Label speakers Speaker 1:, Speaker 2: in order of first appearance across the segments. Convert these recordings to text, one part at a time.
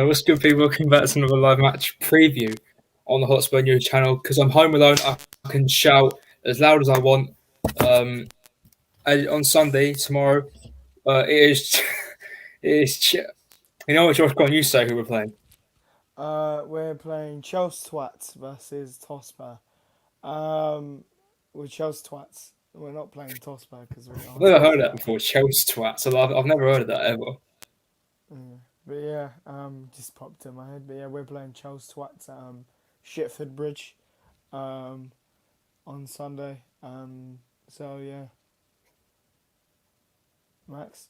Speaker 1: What's good, people? Welcome back to another live match preview on the Hotspur News channel. Because I'm home alone, I can shout as loud as I want. On Sunday, tomorrow, it is. It is. You know what, Josh? Go on, you say who we're playing.
Speaker 2: We're playing Chelsea Twats versus Tosper. With Chelsea Twats. We're not playing Tosper because we
Speaker 1: I've
Speaker 2: are
Speaker 1: never heard of that
Speaker 2: Tosper.
Speaker 1: before. Chelsea twat. So I've never heard of that ever.
Speaker 2: But yeah, just popped in my head. But yeah, we're playing Chelsea Twats at Shitford Bridge on Sunday. So yeah. Max?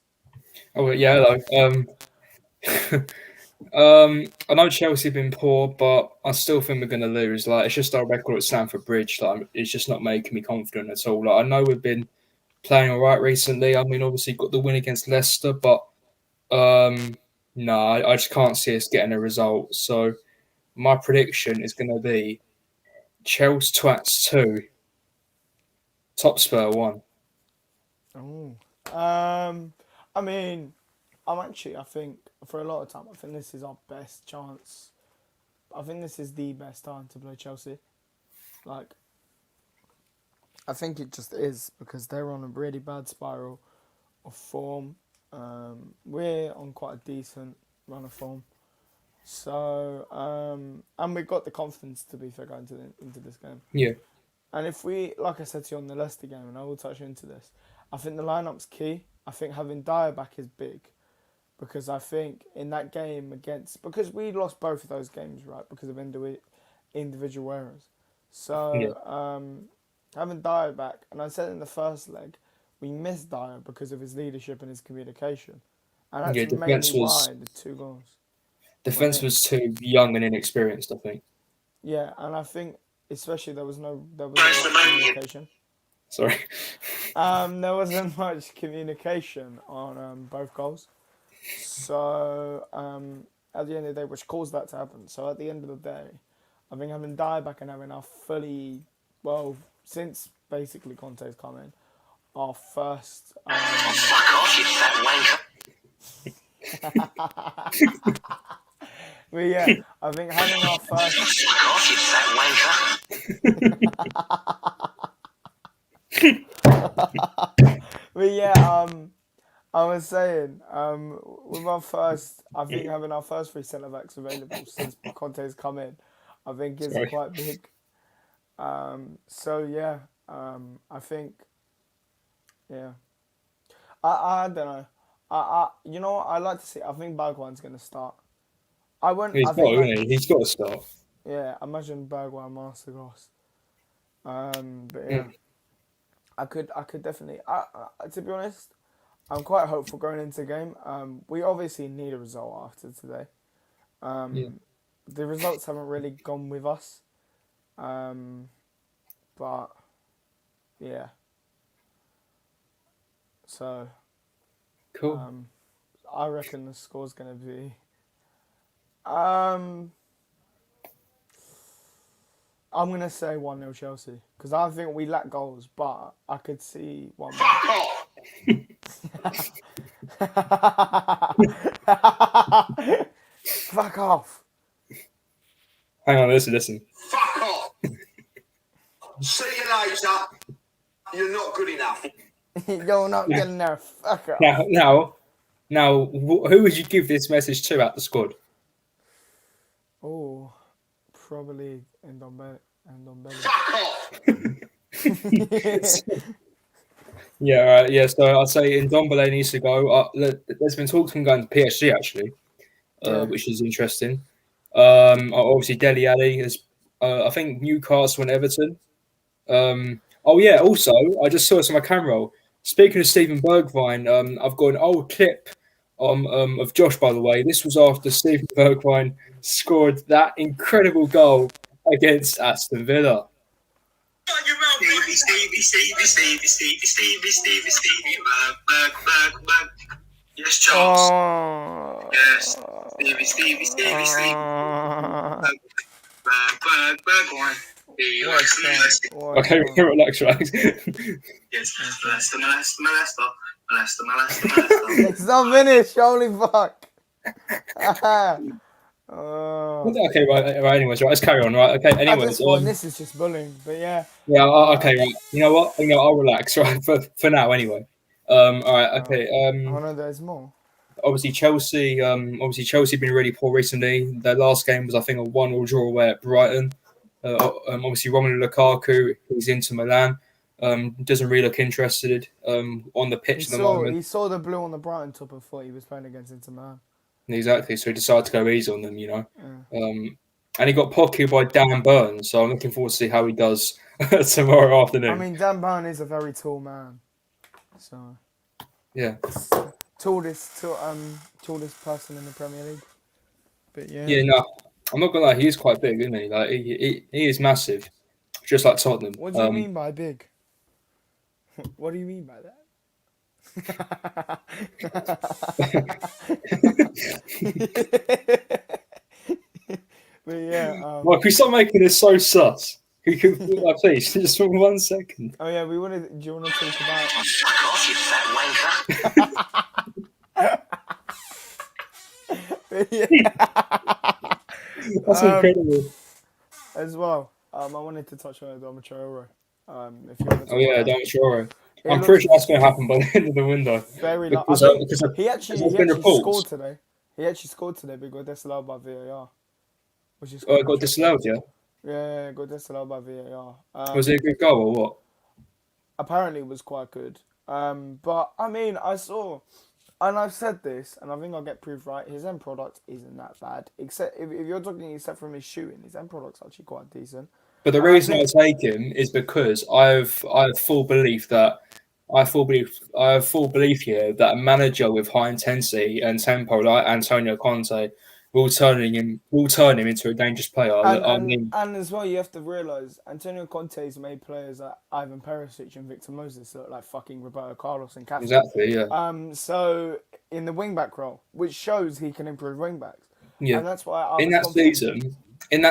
Speaker 1: Oh yeah, hello. I know Chelsea have been poor, but I still think we're going to lose. Like, it's just our record at Stamford Bridge. Like, it's just not making me confident at all. Like, I know we've been playing all right recently. I mean, obviously got the win against Leicester, but no, I just can't see us getting a result. So my prediction is going to be Chelsea Twats 2, Top Spur 1.
Speaker 2: Oh. I mean, I think, for a lot of time, I think this is our best chance. I think this is the best time to play Chelsea. Like, I think it just is because they're on a really bad spiral of form. We're on quite a decent run of form. So, and we've got the confidence to be fair going into this game.
Speaker 1: Yeah.
Speaker 2: And if we, like I said to you on the Leicester game, and I will touch into this, I think the lineup's key. I think having Dyer back is big. Because I think in that game because we lost both of those games, right, because of individual errors. So, having Dyer back, and I said in the first leg, we missed Dyer because of his leadership and his communication. And that's mainly why the 2 goals.
Speaker 1: Defense was too young and inexperienced, I think.
Speaker 2: Yeah, and I think especially there was no communication.
Speaker 1: Sorry.
Speaker 2: There wasn't much communication on both goals. So, at the end of the day, which caused that to happen. So, at the end of the day, I think having Dyer back and having since basically Conte's come in, our first.
Speaker 3: Fuck off, you fat wanker.
Speaker 2: But yeah, I think having our first.
Speaker 3: Fuck off, you fat wanker.
Speaker 2: But yeah, I was saying, with our first, I think having our first 3 centre backs available since Conte's come in, I think is quite big. So yeah, I think, yeah, I don't know. You know what I like to see? I think Bergwijn's going to start.
Speaker 1: He's got to start.
Speaker 2: Yeah, imagine Bergwijn masterclass. But yeah, I could definitely. To be honest, I'm quite hopeful going into the game. We obviously need a result after today. The results haven't really gone with us. But yeah. So
Speaker 1: cool.
Speaker 2: I reckon the score's gonna be I'm gonna say 1-0 Chelsea because I think we lack goals, but I could see 1.
Speaker 3: Fuck off!
Speaker 2: Fuck off!
Speaker 1: Hang on, listen.
Speaker 3: Fuck off! See you later. You're not good enough.
Speaker 2: You're not good enough. Fuck off.
Speaker 1: Now, who would you give this message to at the squad?
Speaker 2: Oh, probably Ndombele.
Speaker 3: Fuck off!
Speaker 1: Yeah, right. Yeah, so I'd say Ndombele needs to go. There's been talks of him going to PSG actually, which is interesting. Obviously Dele Alli is. I think Newcastle and Everton. Also, I just saw this on my camera roll. Speaking of Steven Bergwijn, I've got an old clip of Josh, by the way. This was after Steven Bergwijn scored that incredible goal against Aston Villa.
Speaker 3: Stevie, Berg. Yes, Charles. Yes, Stevie. Bergwijn.
Speaker 1: Okay, relax.
Speaker 3: Yes, molester.
Speaker 2: It's not finished, holy fuck.
Speaker 1: Okay, right. Anyways, right. Let's carry on. Right. Okay.
Speaker 2: At
Speaker 1: Anyways,
Speaker 2: this point, this is just bullying. But yeah.
Speaker 1: yeah. Okay. Right. You know what? I'll relax. Right. For now. Anyway. All right. Okay.
Speaker 2: Oh no, there's more.
Speaker 1: Obviously Chelsea. Chelsea been really poor recently. Their last game was, I think, a 1-1 draw away at Brighton. Obviously Romelu Lukaku, who's into Milan, doesn't really look interested on the pitch at the moment.
Speaker 2: He saw the blue on the Brighton top and thought he was playing against Inter Milan.
Speaker 1: Exactly. So he decided to go easy on them.
Speaker 2: Yeah.
Speaker 1: And he got pocketed by Dan Burn. So I'm looking forward to see how he does tomorrow afternoon.
Speaker 2: I mean, Dan Burn is a very tall man. So
Speaker 1: yeah.
Speaker 2: Tallest person in the Premier League. But yeah.
Speaker 1: Yeah, no, I'm not gonna lie. He is quite big, isn't he? Like he is massive, just like Tottenham.
Speaker 2: What do you mean by big? What do you mean by that? But yeah.
Speaker 1: Well, can we stop making this so sus? Please, just for 1 second.
Speaker 2: Oh yeah, do you want to talk about?
Speaker 3: Fuck off, you fat wanker.
Speaker 1: That's incredible.
Speaker 2: As well, I wanted to touch on Adama Traore. If you want to
Speaker 1: Oh yeah, Adama Traore. I'm pretty sure that's going to happen by the end of the window.
Speaker 2: Very he actually scored today. He actually scored today, but got disallowed by VAR. Which is
Speaker 1: it got disallowed, yeah?
Speaker 2: Yeah, got disallowed by VAR.
Speaker 1: Was it a good goal or what?
Speaker 2: Apparently, it was quite good. But I mean, I saw, and I've said this, and I think I'll get proved right. His end product isn't that bad, except if you're talking except from his shooting, his end product's actually quite decent.
Speaker 1: But the reason I take him is because I have full belief that here that a manager with high intensity and tempo like Antonio Conte will turn him into a dangerous player.
Speaker 2: And as well, you have to realise Antonio Conte's made players like Ivan Perisic and Victor Moses look like fucking Roberto Carlos and Cafu.
Speaker 1: Exactly, yeah.
Speaker 2: So in the wing back role, which shows he can improve wing backs.
Speaker 1: Yeah.
Speaker 2: And that's why
Speaker 1: in that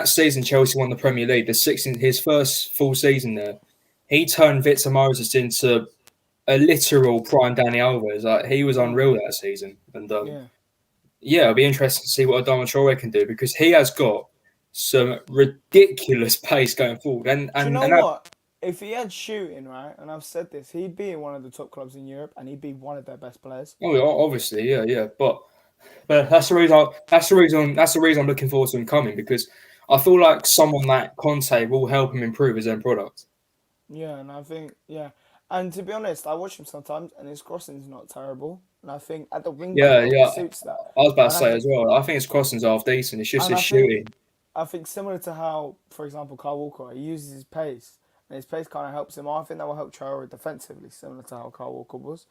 Speaker 1: season, Chelsea won the Premier League. His first full season there, he turned Victor Moses into a literal prime Dani Alves. Like he was unreal that season. And it'll be interesting to see what Adama Traore can do because he has got some ridiculous pace going forward. And
Speaker 2: do you know what? If he had shooting, right, and I've said this, he'd be in one of the top clubs in Europe, and he'd be one of their best players.
Speaker 1: Oh, obviously, yeah. But that's the reason I'm looking forward to him coming because I feel like someone like Conte will help him improve his own product.
Speaker 2: Yeah, and I think and to be honest, I watch him sometimes, and his crossing's not terrible. And I think at the wing back, it suits that.
Speaker 1: I was about to say as well. I think his crossing's half decent. It's just his shooting.
Speaker 2: I think similar to how, for example, Kyle Walker, he uses his pace, and his pace kind of helps him. I think that will help Traore defensively, similar to how Kyle Walker was,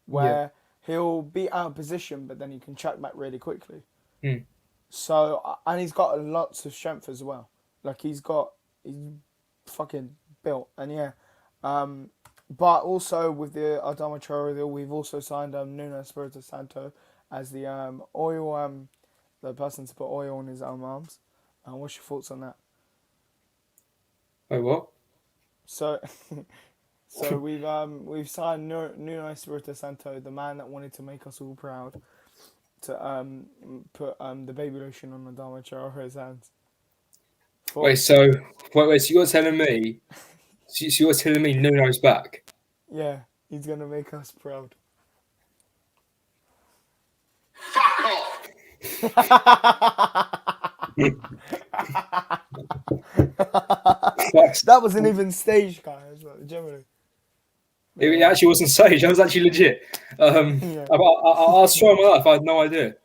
Speaker 2: where he'll be out of position, but then he can track back really quickly. So, and he's got lots of strength as well. Like he's fucking built, and but also with the Adama Traore deal, we've also signed Nuno Espirito Santo as the the person to put oil on his own arms. What's your thoughts on that?
Speaker 1: Oh, what?
Speaker 2: So we've signed Nuno Espirito Santo, the man that wanted to make us all proud, to put the baby lotion on Adama Traore's hands.
Speaker 1: So you're telling me? So you're telling me Nuno's back?
Speaker 2: Yeah, he's gonna make us proud.
Speaker 3: Fuck off!
Speaker 1: That
Speaker 2: wasn't even staged, guys. Generally,
Speaker 1: it actually wasn't staged. That was actually legit. I was trying my life. I had no idea.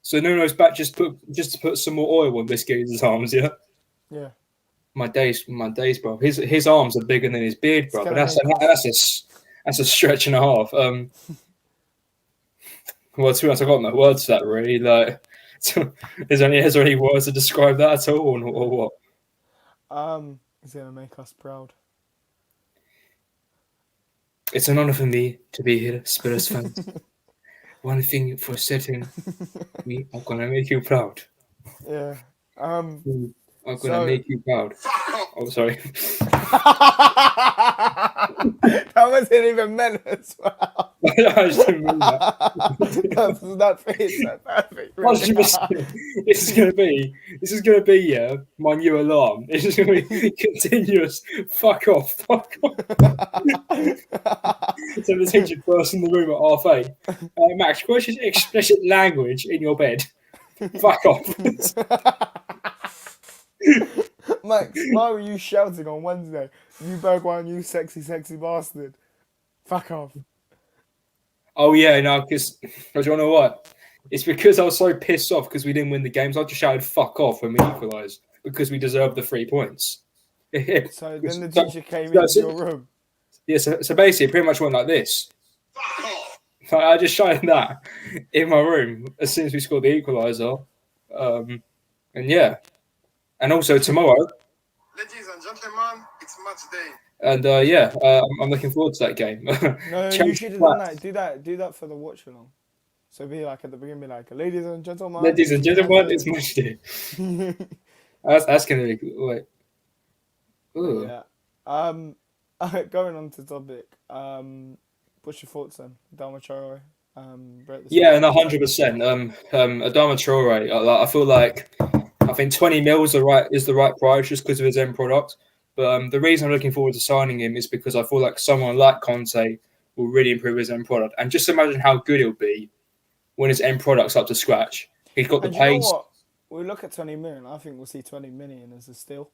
Speaker 1: So Nuno's back just to put some more oil on this guy's arms. Yeah.
Speaker 2: Yeah.
Speaker 1: My days, bro. His arms are bigger than his beard, bro. But that's a stretch and a half. Well, to be honest, I got no words for that really. Like, is there any words to describe that at all, or what?
Speaker 2: He's gonna make us proud.
Speaker 1: It's an honor for me to be here, Spurs fans. One thing for certain, we are gonna make you proud.
Speaker 2: Yeah.
Speaker 1: I'm gonna make you proud.
Speaker 3: Fuck off.
Speaker 1: Oh, sorry.
Speaker 2: That wasn't even meant as well.
Speaker 1: I just didn't mean that.
Speaker 2: That fits so perfect.
Speaker 1: 100%. This is gonna be my new alarm. It's just gonna be continuous. Fuck off. Fuck off. So the teacher burst in the room at half 8. Max, what's your explicit language in your bed? Fuck off.
Speaker 2: Max, why were you shouting on Wednesday? You Bergwijn, you sexy, sexy bastard. Fuck off.
Speaker 1: Oh yeah, no, because do you know what? It's because I was so pissed off because we didn't win the games. I just shouted "fuck off" when we equalised because we deserved the 3 points.
Speaker 2: So then the
Speaker 1: So-
Speaker 2: teacher came
Speaker 1: so-
Speaker 2: into
Speaker 1: so-
Speaker 2: your room.
Speaker 1: Yeah, so basically, it pretty much went like this.
Speaker 3: Fuck off.
Speaker 1: Like, I just shouted that in my room as soon as we scored the equaliser. And yeah, and also tomorrow.
Speaker 3: Ladies and gentlemen, it's match day.
Speaker 1: And I'm looking forward to that game.
Speaker 2: No, you should have done that. Do that for the watch along. So be like at the beginning, be like, ladies and gentlemen.
Speaker 1: Ladies and gentlemen, it's match day. That's gonna be good. Wait. Ooh.
Speaker 2: Yeah. Going on to topic. What's your thoughts then? Adama Traore.
Speaker 1: Yeah, no, 100%. Adama Traore. I feel like I think 20 mil is the right price just because of his end product. But the reason I'm looking forward to signing him is because I feel like someone like Conte will really improve his end product. And just imagine how good he'll be when his end product's up to scratch. He's got the
Speaker 2: And you know
Speaker 1: pace.
Speaker 2: what? We look at 20 million. I think we'll see 20 million as a steal.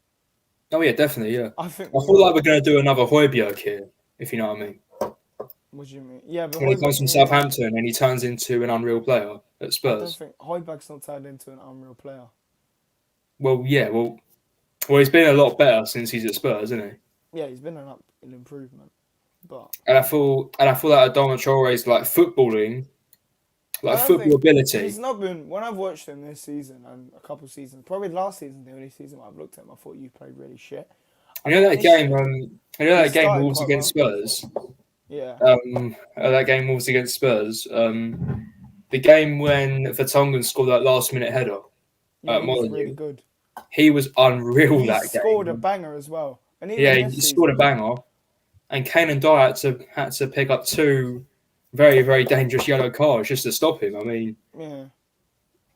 Speaker 1: Oh yeah, definitely. Yeah.
Speaker 2: I think.
Speaker 1: I feel like we're going to do another Højbjerg here, if you know what I mean.
Speaker 2: What do you mean? Yeah, but
Speaker 1: When he comes from
Speaker 2: Højbjerg-
Speaker 1: Southampton and he turns into an unreal player at
Speaker 2: I don't
Speaker 1: Spurs.
Speaker 2: think Højbjerg's not turned into an unreal player.
Speaker 1: Well, yeah, well, he's been a lot better since he's at Spurs, isn't he?
Speaker 2: Yeah, he's been an improvement, but
Speaker 1: And I feel like Adama Traore's like footballing, like
Speaker 2: I don't
Speaker 1: football
Speaker 2: think-
Speaker 1: ability.
Speaker 2: he's not been. When I've watched him this season and a couple of seasons, probably last season, the only season I've looked at him, I thought you played really shit.
Speaker 1: I know that
Speaker 2: This
Speaker 1: game.
Speaker 2: year,
Speaker 1: That
Speaker 2: he
Speaker 1: game
Speaker 2: started
Speaker 1: Wolves
Speaker 2: quite
Speaker 1: against
Speaker 2: well.
Speaker 1: Spurs.
Speaker 2: Yeah,
Speaker 1: That game Wolves against Spurs. The game when Vertonghen scored that last minute header.
Speaker 2: yeah, he was
Speaker 1: Molyneux.
Speaker 2: really good.
Speaker 1: He was unreal
Speaker 2: He
Speaker 1: that
Speaker 2: scored a
Speaker 1: game.
Speaker 2: banger as well, and even
Speaker 1: Yeah,
Speaker 2: this
Speaker 1: he
Speaker 2: season,
Speaker 1: scored a banger. And Kane and Dyer had to pick up 2 very, very dangerous yellow cards just to stop him. I mean,
Speaker 2: Yeah,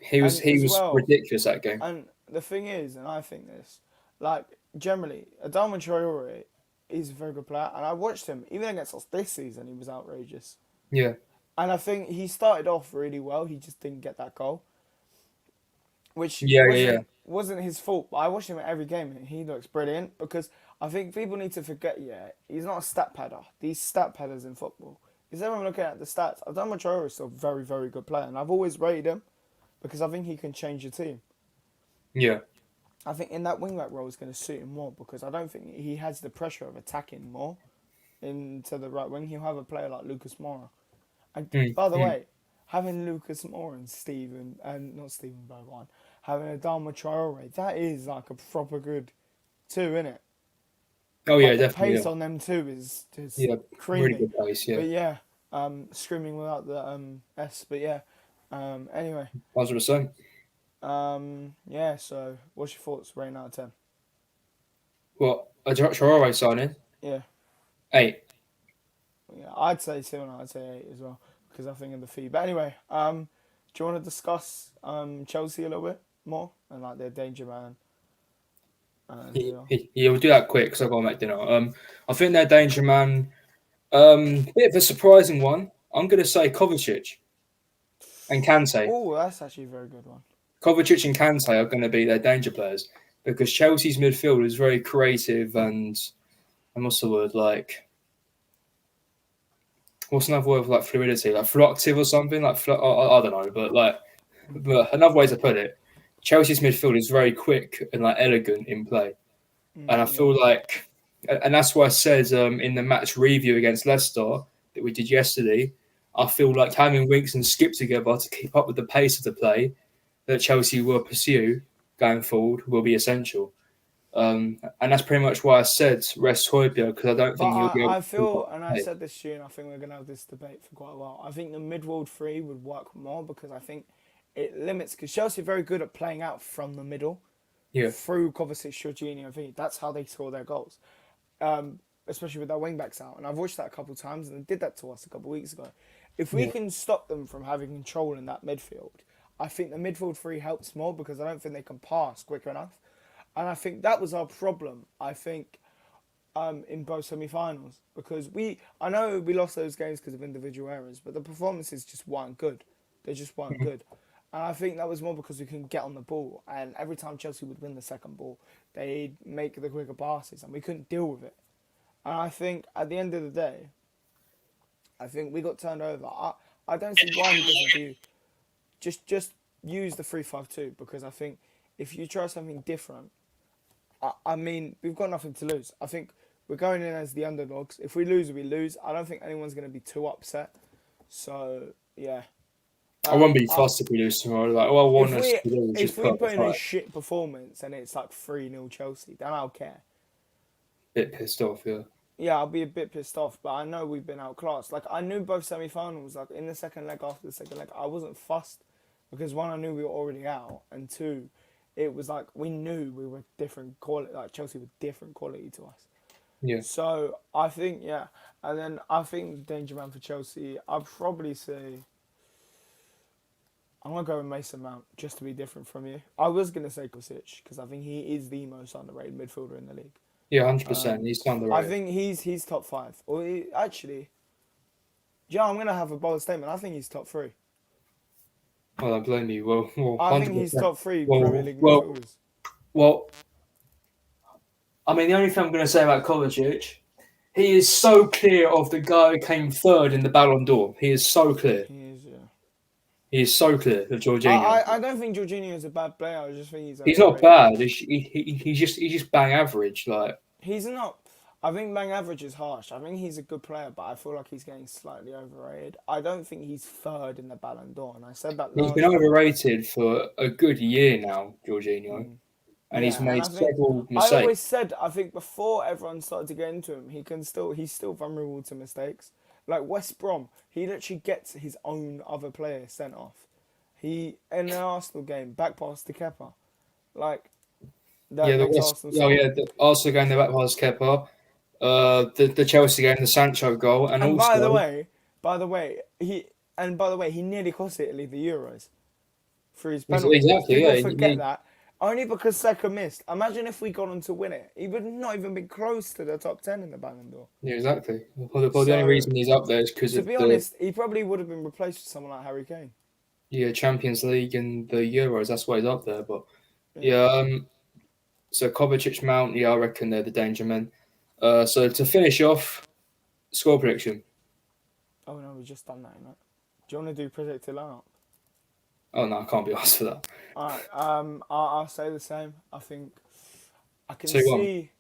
Speaker 1: he was
Speaker 2: And as well-
Speaker 1: ridiculous that game.
Speaker 2: and the thing is, and I think this, like generally, Adama Traore is a very good player, and I watched him even against us this season. He was outrageous.
Speaker 1: Yeah,
Speaker 2: And I think he started off really well. He just didn't get that goal, which wasn't his fault. But I watched him at every game, and he looks brilliant because I think people need to forget. Yeah, he's not a stat padder. These stat padders in football. Because everyone looking at the stats, Adama Traore is still a very, very good player, and I've always rated him because I think he can change your team.
Speaker 1: yeah,
Speaker 2: I think in that wingback role is going to suit him more because I don't think he has the pressure of attacking more into the right wing. He'll have a player like Lucas Moura. And by the way, having Lucas Moura and not Stephen Bergwijn, having Adama Traore, that is like a proper good 2, isn't it?
Speaker 1: oh yeah,
Speaker 2: Like, the
Speaker 1: definitely.
Speaker 2: pace
Speaker 1: Yeah,
Speaker 2: on them two is just
Speaker 1: yeah,
Speaker 2: creamy.
Speaker 1: really good pace. Yeah,
Speaker 2: But yeah, screaming without the S. But yeah, anyway,
Speaker 1: 100%.
Speaker 2: yeah. So, what's your thoughts? Rating out of 10?
Speaker 1: What a Traore signing?
Speaker 2: Yeah.
Speaker 1: 8.
Speaker 2: Yeah, I'd say 2 and I'd say 8 as well because I think of the fee. But anyway, do you want to discuss Chelsea a little bit more and like their danger man?
Speaker 1: Yeah, we'll do that quick because I've got to make dinner. I think their danger man, bit of a surprising one. I'm going to say Kovacic and Kante.
Speaker 2: Oh, that's actually a very good one.
Speaker 1: Kovacic and Kante are going to be their danger players because Chelsea's midfield is very creative and what's the word, like, what's another word for like fluidity, like fluctive or something, like I don't know, but another way to put it, Chelsea's midfield is very quick and like elegant in play, and I feel like, and that's why I said in the match review against Leicester that we did yesterday, I feel like having Winks and Skip together to keep up with the pace of the play that Chelsea will pursue going forward will be essential. And that's pretty much why I said rest Højbjerg because I don't think he'll be able
Speaker 2: I feel,
Speaker 1: to
Speaker 2: and I said this to you, and I think we're going to have this debate for quite a while. I think the midfield 3 would work more because I think it limits, because Chelsea are very good at playing out from the middle.
Speaker 1: Yeah.
Speaker 2: through Kovacic, Jorginho, Vinny. That's how they score their goals. Especially with their wing backs out. And I've watched that a couple of times, and they did that to us a couple of weeks ago. If we
Speaker 1: Yeah.
Speaker 2: can stop them from having control in that midfield, I think the midfield three helps more because I don't think they can pass quick enough. And I think that was our problem. I think in both semi-finals because I know we lost those games because of individual errors, but the performances just weren't good. They just weren't
Speaker 1: Mhm.
Speaker 2: good, and I think that was more because we couldn't get on the ball. And every time Chelsea would win the second ball, they'd make the quicker passes, and we couldn't deal with it. And I think at the end of the day, I think we got turned over. I don't see why he doesn't do just use the 3-5-2 because I think if you try something different, I mean, we've got nothing to lose. I think we're going in as the underdogs. If we lose, we lose. I don't think anyone's going to be too upset. So, yeah.
Speaker 1: I won't be
Speaker 2: I,
Speaker 1: fussed if we lose tomorrow. Like, all I want
Speaker 2: if
Speaker 1: us
Speaker 2: we
Speaker 1: to do is
Speaker 2: if
Speaker 1: just put
Speaker 2: we
Speaker 1: up a
Speaker 2: put in a
Speaker 1: fight.
Speaker 2: shit performance and it's like 3-0 Chelsea, then I'll care.
Speaker 1: Bit pissed off, yeah.
Speaker 2: Yeah, I'll be a bit pissed off, but I know we've been outclassed. Like, I knew both semi-finals, like, in the second leg, after the second leg, I wasn't fussed because, one, I knew we were already out, and two, it was like we knew we were different quality, like, Chelsea were different quality to us.
Speaker 1: Yeah.
Speaker 2: So, I think, yeah. And then I think danger man for Chelsea, I'd probably say, I'm going to go with Mason Mount, just to be different from you. I was going to say Kosic, because I think he is the most underrated midfielder in the league.
Speaker 1: Yeah, 100%. He's
Speaker 2: I
Speaker 1: underrated.
Speaker 2: think he's top five. Or actually, yeah, I'm gonna have a bold statement. I think he's top three.
Speaker 1: Well, I don't blame you. Well,
Speaker 2: I think he's
Speaker 1: 100%.
Speaker 2: top three Premier
Speaker 1: Well,
Speaker 2: League
Speaker 1: well,
Speaker 2: midfielders.
Speaker 1: well. I mean, the only thing I'm going to say about Kovacic, he is so clear of the guy who came third in the Ballon d'Or. He is so clear.
Speaker 2: He is, yeah.
Speaker 1: He is so clear of
Speaker 2: I,
Speaker 1: Jorginho.
Speaker 2: I, I don't think Jorginho is a bad player. I just think he's
Speaker 1: He's not
Speaker 2: overrated.
Speaker 1: bad. He's just bang average. Like,
Speaker 2: He's not. I think bang average is harsh. I think he's a good player, but I feel like he's getting slightly overrated. I don't think he's third in the Ballon d'Or, and I said that
Speaker 1: he's been
Speaker 2: last year.
Speaker 1: overrated for a good year now, Jorginho, and he's
Speaker 2: Yeah, and
Speaker 1: made
Speaker 2: I think
Speaker 1: several
Speaker 2: I
Speaker 1: mistakes.
Speaker 2: always said I think before everyone started to get into him, he's still vulnerable to mistakes. Like West Brom, he literally gets his own other player sent off. He in an Arsenal game back pass to Kepa, like
Speaker 1: Yeah,
Speaker 2: that makes Arsenal
Speaker 1: oh
Speaker 2: score.
Speaker 1: yeah, the Arsenal game, the back pass Kepa, the Chelsea game, the Sancho goal, and
Speaker 2: And
Speaker 1: also
Speaker 2: by the way, he nearly cost Italy the Euros for his
Speaker 1: he's,
Speaker 2: penalty miss.
Speaker 1: exactly,
Speaker 2: People
Speaker 1: yeah,
Speaker 2: forget that. Only because Saka missed. Imagine if we got on to win it. He would not even be close to the top 10 in the Ballon d'Or.
Speaker 1: yeah, exactly. Well, the only
Speaker 2: So,
Speaker 1: reason he's up there is because
Speaker 2: to
Speaker 1: of
Speaker 2: be
Speaker 1: the
Speaker 2: honest, he probably would have been replaced with someone like Harry Kane.
Speaker 1: Champions League and the Euros. That's why he's up there. But
Speaker 2: Yeah.
Speaker 1: yeah, so Kovacic, Mount, yeah, I reckon they're the danger men. So to finish off, score prediction.
Speaker 2: Oh no, we've just done that, innit? Do you want to do predicted lineup?
Speaker 1: Oh no, I can't be asked for that.
Speaker 2: Alright, I'll say the same. I think I can
Speaker 1: 2-1.
Speaker 2: see.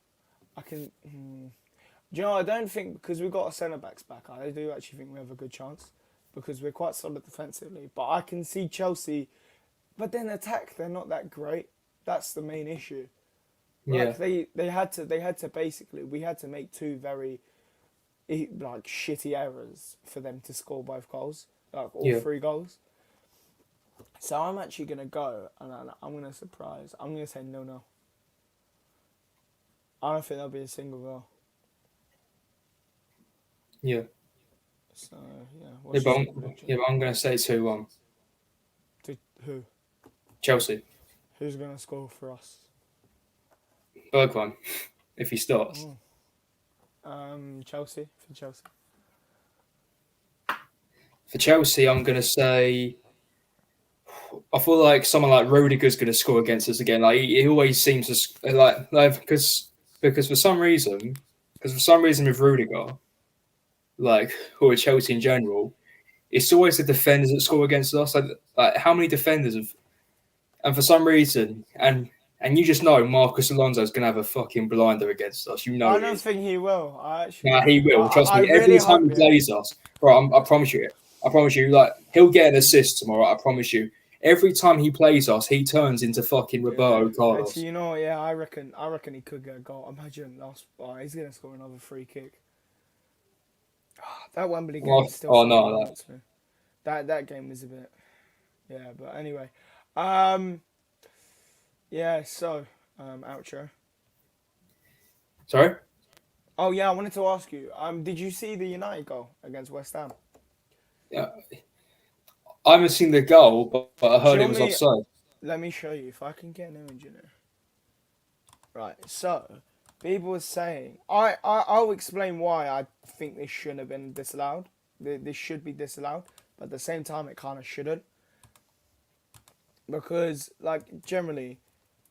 Speaker 2: I can. Do you know? I don't think because we've got our centre backs back. I do actually think we have a good chance because we're quite solid defensively. But I can see Chelsea, but then attack they're not that great. That's the main issue.
Speaker 1: Yeah,
Speaker 2: Like they had to basically we had to make two very like shitty errors for them to score both goals, like all
Speaker 1: yeah,
Speaker 2: three goals. So I'm actually gonna go and I'm gonna surprise. I'm gonna say 0-0. I don't think there'll be a single goal.
Speaker 1: yeah.
Speaker 2: So yeah,
Speaker 1: Yeah,
Speaker 2: what's
Speaker 1: but
Speaker 2: your
Speaker 1: I'm,
Speaker 2: score prediction?
Speaker 1: yeah, but I'm going to say 2-1.
Speaker 2: To who?
Speaker 1: Chelsea.
Speaker 2: Who's gonna score for us?
Speaker 1: Bergwijn, if he starts.
Speaker 2: Chelsea for Chelsea.
Speaker 1: For Chelsea, I'm going to say. I feel like someone like Rudiger's going to score against us again. Like he always seems to because for some reason, with Rudiger, like or with Chelsea in general, it's always the defenders that score against us. Like how many defenders have, and for some reason, and you just know Marcus Alonso's going to have a fucking blinder against us. You know
Speaker 2: I
Speaker 1: he
Speaker 2: don't
Speaker 1: is.
Speaker 2: think he will. I actually
Speaker 1: Nah, he
Speaker 2: don't.
Speaker 1: will. Trust
Speaker 2: I
Speaker 1: me.
Speaker 2: really
Speaker 1: Every time
Speaker 2: hope.
Speaker 1: he
Speaker 2: Yeah.
Speaker 1: plays us, bro, I promise you. I promise you. Like he'll get an assist tomorrow. I promise you. Every time he plays us, he turns into fucking
Speaker 2: Yeah.
Speaker 1: Roberto
Speaker 2: Actually,
Speaker 1: Carlos.
Speaker 2: you know, yeah, I reckon he could get a goal. Imagine last. Oh, he's gonna score another free kick. That Wembley game still
Speaker 1: Oh
Speaker 2: fucking
Speaker 1: no,
Speaker 2: haunts me. That game was a bit. Yeah, but anyway, yeah. So outro.
Speaker 1: Sorry?
Speaker 2: Oh yeah, I wanted to ask you. Did you see the United goal against West Ham?
Speaker 1: Yeah. I haven't seen the goal, but I heard it
Speaker 2: Show
Speaker 1: was
Speaker 2: me.
Speaker 1: offside.
Speaker 2: Let me show you if I can get an image in it. Right. So people were saying, I'll explain why I think this shouldn't have been disallowed. This should be disallowed, but at the same time, it kind of shouldn't, because like generally,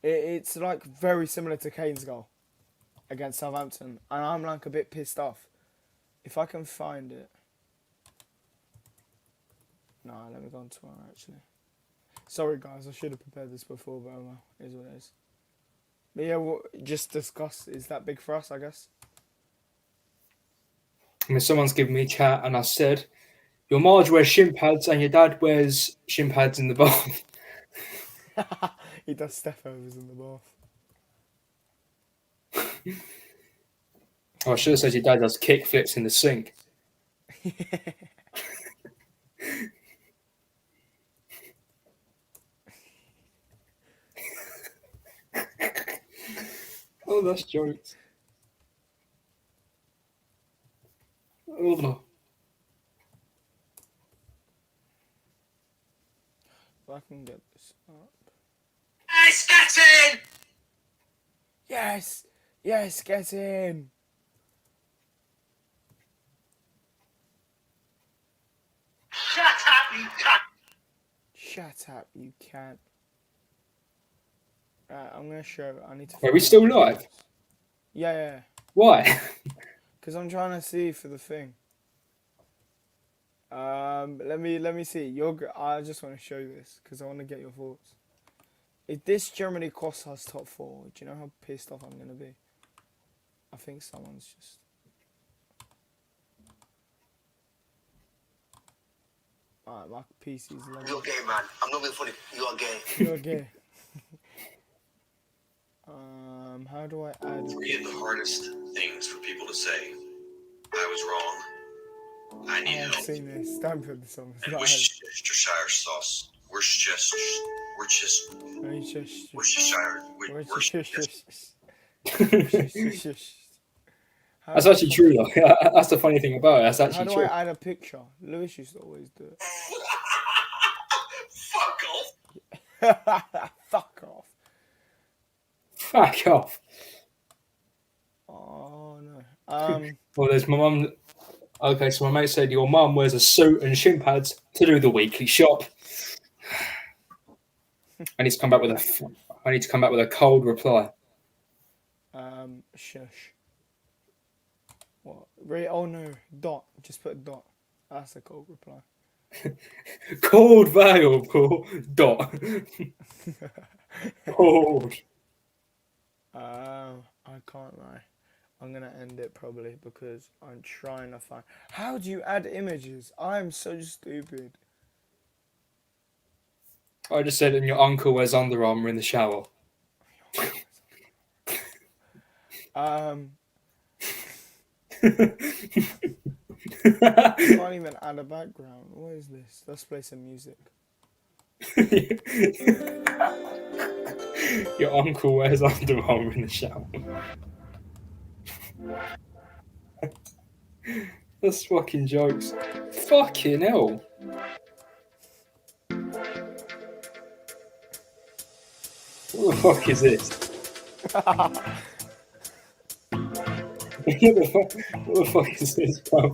Speaker 2: it's like very similar to Kane's goal against Southampton, and I'm like a bit pissed off. If I can find it. No, let me go on Twitter actually. Sorry guys, I should have prepared this before, but oh well, it is what it is. But yeah, we'll just discuss, is that big for us, I guess?
Speaker 1: I mean, someone's given me a chat, and I said, your Marge wears shin pads, and your dad wears shin pads in the bath.
Speaker 2: He does step overs in the bath.
Speaker 1: I should have said your dad does kick flips in the sink. Oh, that's jokes. Oh.
Speaker 2: If I can get this up.
Speaker 3: Yes, get in!
Speaker 2: Yes! Yes, get in!
Speaker 3: Shut up, you cunt!
Speaker 2: Shut up, you can't. Right, I'm gonna show. I need to.
Speaker 1: Are we still live?
Speaker 2: Yeah.
Speaker 1: Why?
Speaker 2: Because I'm trying to see for the thing. Let me see. I just want to show you this because I want to get your thoughts. If this Germany costs us top 4, do you know how pissed off I'm gonna be? I think someone's just. Alright, my PC's low.
Speaker 3: You're gay, man. I'm not being funny. You are gay.
Speaker 2: You're gay. How do I add?
Speaker 4: Three of the hardest things for people to say. I was wrong. I need
Speaker 2: I've
Speaker 4: help.
Speaker 2: seen this. Don't put this on.
Speaker 4: And Worcestershire sauce. Worcestershire.
Speaker 1: That's actually true, though. That's the funny thing about it. That's
Speaker 2: How
Speaker 1: actually
Speaker 2: do
Speaker 1: true.
Speaker 2: I add a picture? Lewis used to always do it.
Speaker 3: Fuck off.
Speaker 2: Fuck off.
Speaker 1: Fuck off.
Speaker 2: Oh no.
Speaker 1: Well, there's my mum. Okay, so my mate said your mum wears a suit and shin pads to do the weekly shop. I need to come back with a cold reply.
Speaker 2: Shush. What? Oh no. Dot. Just put a dot. That's a cold reply.
Speaker 1: Cold valuable dot. Cold.
Speaker 2: I can't lie. I'm gonna end it probably because I'm trying to find. How do you add images? I'm so stupid.
Speaker 1: I just said, and your uncle wears Under Armour in the shower.
Speaker 2: I can't even add a background. What is this? Let's play some music.
Speaker 1: Your uncle wears Under Armour in the shower. That's fucking jokes. Fucking hell. What the fuck is this? What the fuck is this, bro?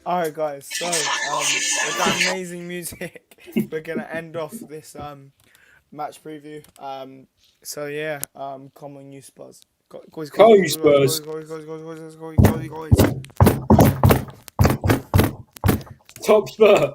Speaker 2: Alright guys, so with that amazing music, we're gonna end off this match preview. So yeah, come on you Spurs.
Speaker 1: Go you Spurs.
Speaker 2: Guys.
Speaker 1: Top Spur.